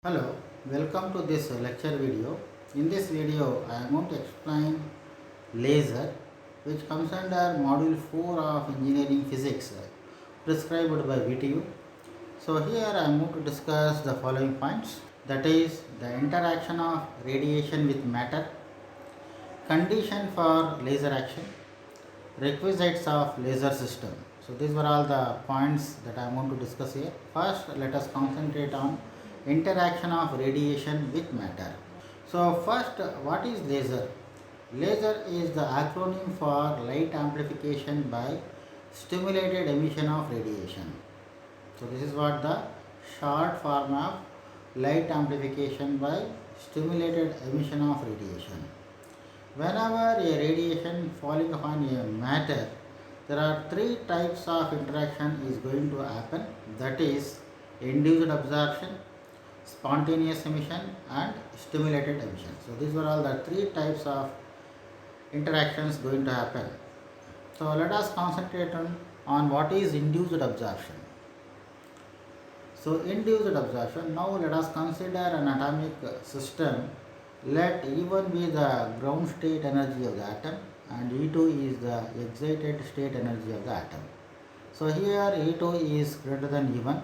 Hello, welcome to this lecture video. In this video, I am going to explain laser, which comes under module 4 of engineering physics prescribed by VTU. So here I am going to discuss the following points, that is the interaction of radiation with matter, condition for laser action, requisites of laser system. So these were all the points that I want to discuss here. First, let us concentrate on interaction of radiation with matter. So first, what is laser? Laser is the acronym for light amplification by stimulated emission of radiation. So this is what the short form of light amplification by stimulated emission of radiation. Whenever a radiation falling upon a matter, there are three types of interaction is going to happen, that is induced absorption, spontaneous emission and stimulated emission. So these were all the three types of interactions going to happen. So let us concentrate on what is induced absorption. So induced absorption, now let us consider an atomic system. Let E1 be the ground state energy of the atom and E2 is the excited state energy of the atom. So here E2 is greater than E1.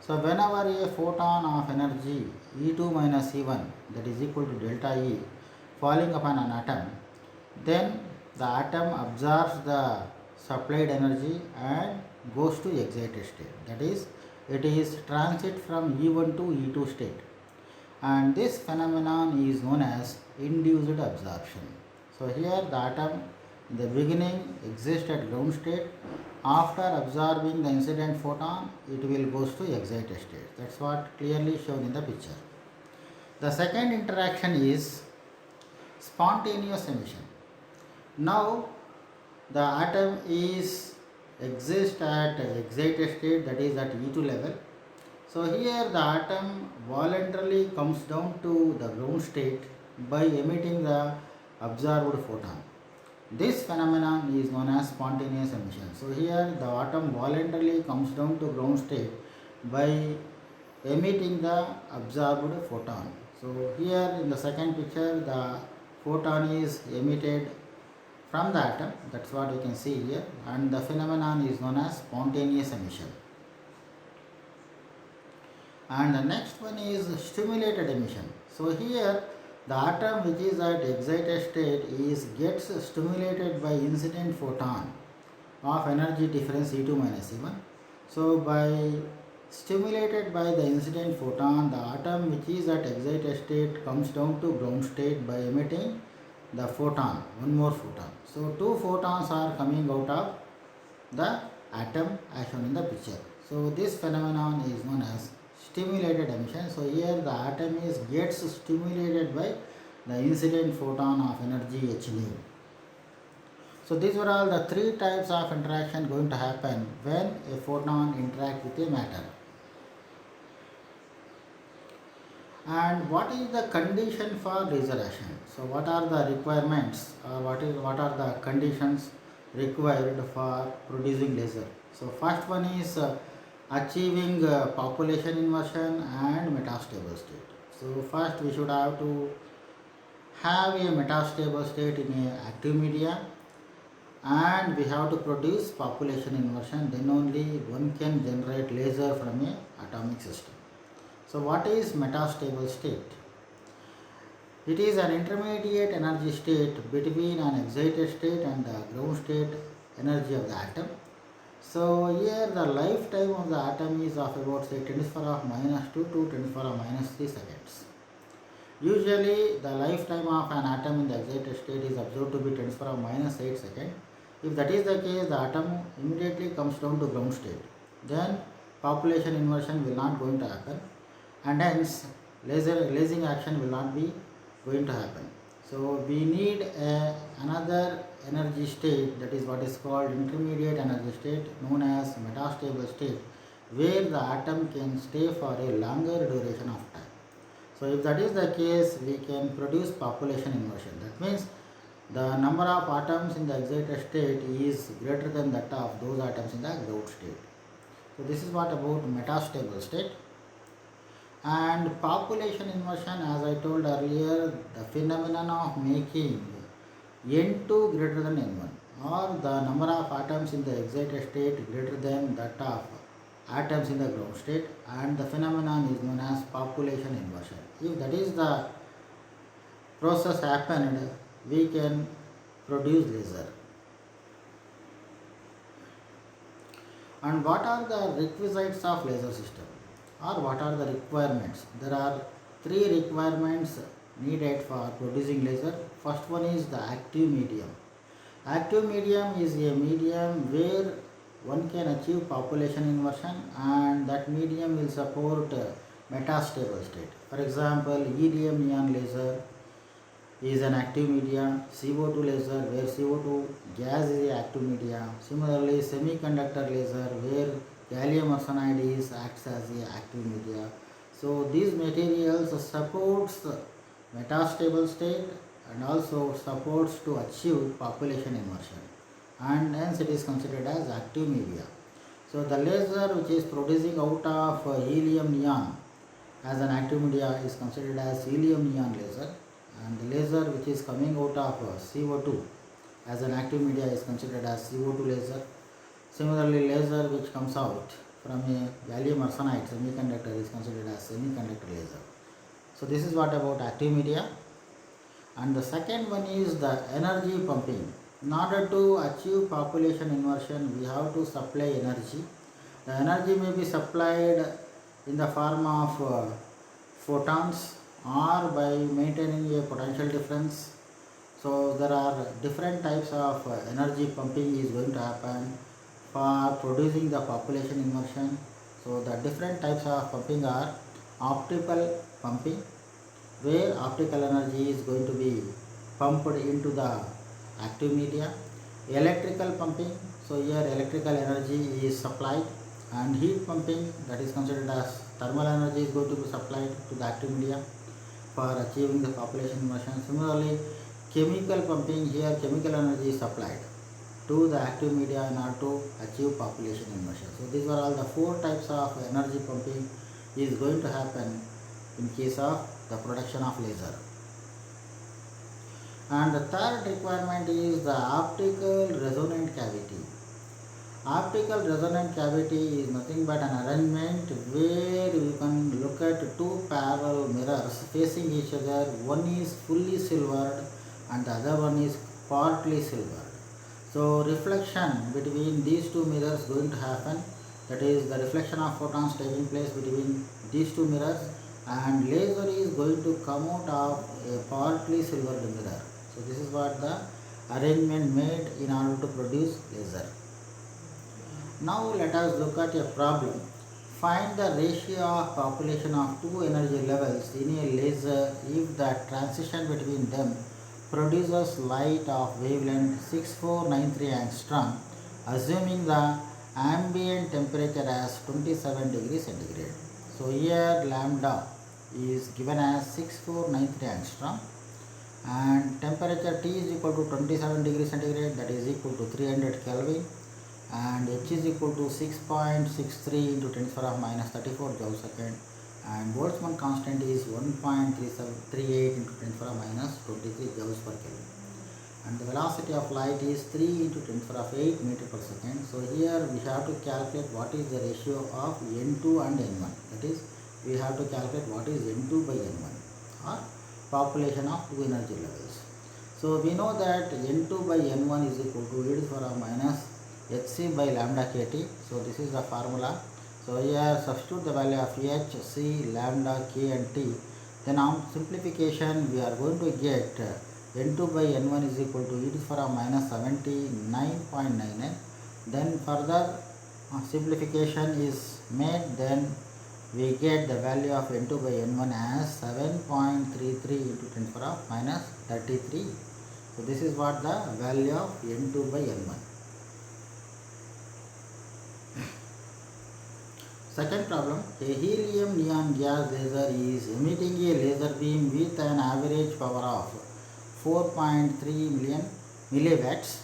So whenever a photon of energy E2 minus E1, that is equal to delta E, falling upon an atom, then the atom absorbs the supplied energy and goes to excited state. That is, it is transit from E1 to E2 state. And this phenomenon is known as induced absorption. So here the atom in the beginning exists at ground state. After absorbing the incident photon, it will goes to excited state. That's what clearly shown in the picture. The second interaction is spontaneous emission. Now the atom is exist at excited state, that is at E2 level. So here the atom voluntarily comes down to the ground state by emitting the absorbed photon. This phenomenon is known as spontaneous emission. So here the atom voluntarily comes down to ground state by emitting the absorbed photon. So here in the second picture, the photon is emitted from the atom. That's what you can see here, and the phenomenon is known as spontaneous emission. And the next one is stimulated emission. So here the atom which is at excited state is gets stimulated by incident photon of energy difference E2 minus E1. So by stimulated by the incident photon, the atom which is at excited state comes down to ground state by emitting the photon, one more photon. So two photons are coming out of the atom as shown in the picture. So this phenomenon is known as stimulated emission. So here the atom is gets stimulated by the incident photon of energy h nu. So these were all the three types of interaction going to happen when a photon interact with a matter. And what is the condition for laser action? So what are the requirements, or what are the conditions required for producing laser? So first one is achieving population inversion and metastable state. So first we should have to have a metastable state in a active media, and we have to produce population inversion, then only one can generate laser from a atomic system. So what is metastable state? It is an intermediate energy state between an excited state and the ground state energy of the atom. So here the lifetime of the atom is of about say 10 to the power of minus 2 to 10 to the power of minus 3 seconds. Usually the lifetime of an atom in the excited state is observed to be 10 to the power of minus 8 seconds. If that is the case, the atom immediately comes down to ground state. Then population inversion will not going to happen, and hence lasing action will not be going to happen. So we need another energy state, that is what is called intermediate energy state, known as metastable state, where the atom can stay for a longer duration of time. So if that is the case, we can produce population inversion. That means the number of atoms in the excited state is greater than that of those atoms in the ground state. So this is what about metastable state. And population inversion, as I told earlier, the phenomenon of making N2 greater than N1, or the number of atoms in the excited state greater than that of atoms in the ground state, and the phenomenon is known as population inversion. If that is the process happened, we can produce laser. And what are the requisites of laser system, or what are the requirements? There are three requirements needed for producing laser. First one is the active medium. Active medium is a medium where one can achieve population inversion, and that medium will support metastable state. For example, helium neon laser is an active media, CO2 laser where CO2 gas is a active media. Similarly, semiconductor laser where gallium arsenide acts as a active media. So these materials supports metastable state and also supports to achieve population inversion, and hence it is considered as active media. So the laser which is producing out of helium neon as an active media is considered as helium neon laser, and the laser which is coming out of CO2 as an active media is considered as CO2 laser. Similarly, laser which comes out from a gallium arsenide semiconductor is considered as semiconductor laser. So this is what about active media. And the second one is the energy pumping. In order to achieve population inversion, we have to supply energy. The energy may be supplied in the form of photons or by maintaining a potential difference. So there are different types of energy pumping is going to happen for producing the population inversion. So the different types of pumping are optical pumping, where optical energy is going to be pumped into the active media. Electrical pumping, so here electrical energy is supplied, and heat pumping, that is considered as thermal energy, is going to be supplied to the active media for achieving the population inversion. Similarly, chemical pumping, here chemical energy is supplied to the active media in order to achieve population inversion. So these are all the four types of energy pumping is going to happen in case of the production of laser. And the third requirement is the optical resonant cavity. Optical resonant cavity is nothing but an arrangement where you can look at two parallel mirrors facing each other. One is fully silvered and the other one is partly silvered. So reflection between these two mirrors going to happen, that is the reflection of photons taking place between these two mirrors, and laser is going to come out of a partly silvered mirror. So this is what the arrangement made in order to produce laser. Now let us look at a problem. Find the ratio of population of two energy levels in a laser if the transition between them produces light of wavelength 6493 angstrom, assuming the ambient temperature as 27 degrees centigrade. So here lambda is given as 6493 angstrom, and temperature T is equal to 27 degrees centigrade, that is equal to 300 Kelvin, and H is equal to 6.63 into 10 to the power of minus 34 joule second, and Boltzmann constant is 1.38 into 10 to the power of minus 23 joules per Kelvin, and the velocity of light is 3 into 10 to the power of 8 meter per second. So here we have to calculate what is the ratio of N2 and N1, that is we have to calculate what is N2 by N1, or population of two energy levels. So we know that N2 by N1 is equal to e to the power of minus Hc by lambda kt. So this is the formula. So here substitute the value of H, C, lambda, K and T. Then on simplification we are going to get N2 by N1 is equal to e to the power of minus 79.99. Then further simplification is made, then we get the value of N2 by N1 as 7.33 into 10 to the power of minus 33. So this is what the value of N2 by N1. Second problem, a helium neon gas laser is emitting a laser beam with an average power of 4.3 million milliwatts.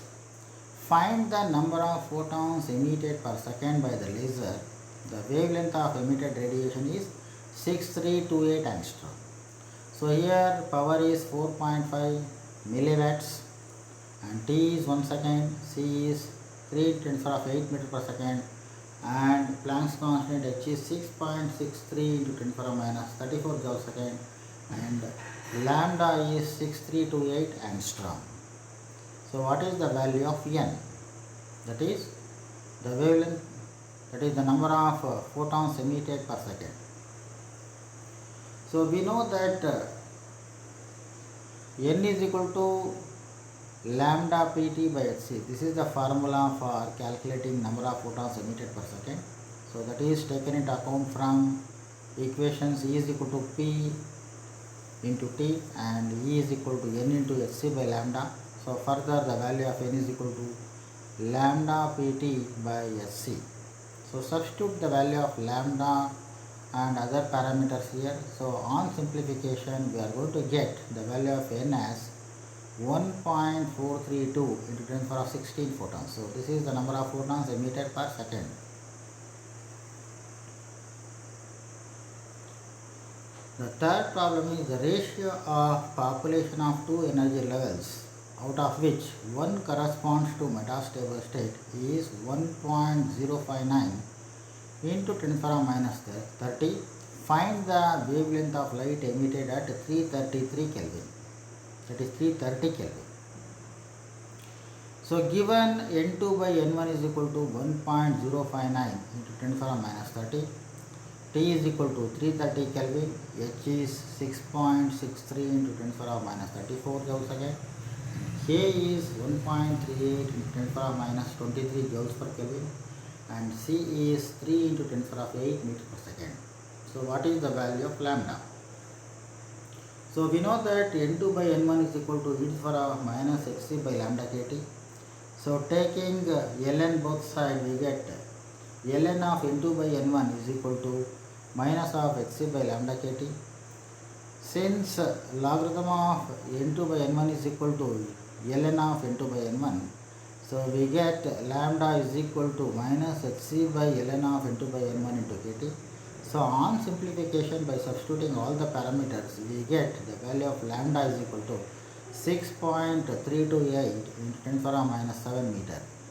Find the number of photons emitted per second by the laser. The wavelength of emitted radiation is 6328 angstrom. So here power is 4.5 milliwatts and T is 1 second, C is 3 × 10⁸ meter per second, and Planck's constant H is 6.63 × 10⁻34 joule second, and lambda is 6328 angstrom. So what is the value of N? That is the wavelength, that is the number of photons emitted per second. So we know that N is equal to lambda Pt by Hc. This is the formula for calculating number of photons emitted per second. So that is taken into account from equations E is equal to P into T and E is equal to N into Hc by lambda. So further the value of N is equal to lambda Pt by Hc. So substitute the value of lambda and other parameters here. So on simplification we are going to get the value of N as 1.432 into 10⁻16 photons. So this is the number of photons emitted per second. The third problem is the ratio of population of two energy levels, out of which one corresponds to metastable state, is 1.059 into 10⁻30. Find the wavelength of light emitted at 333 Kelvin. That is 330 Kelvin. So given N2 by N1 is equal to 1.059 into 10⁻30, T is equal to 330 Kelvin, H is 6.63 into 10⁻34 joules second, K is 1.38 into 10⁻23 joules per Kelvin, and C is 3 into 10⁸ meter per second. So what is the value of lambda? So we know that N2 by N1 is equal to e⁻ hc by lambda kt. So taking ln both sides, we get ln of N2 by N1 is equal to minus of hc by lambda kt. Since logarithm of N2 by N1 is equal to ln of N2 by N1, so we get lambda is equal to minus hc by ln of N2 by N1 into kt. So on simplification by substituting all the parameters, we get the value of lambda is equal to 6.328 into 10⁻7 meter.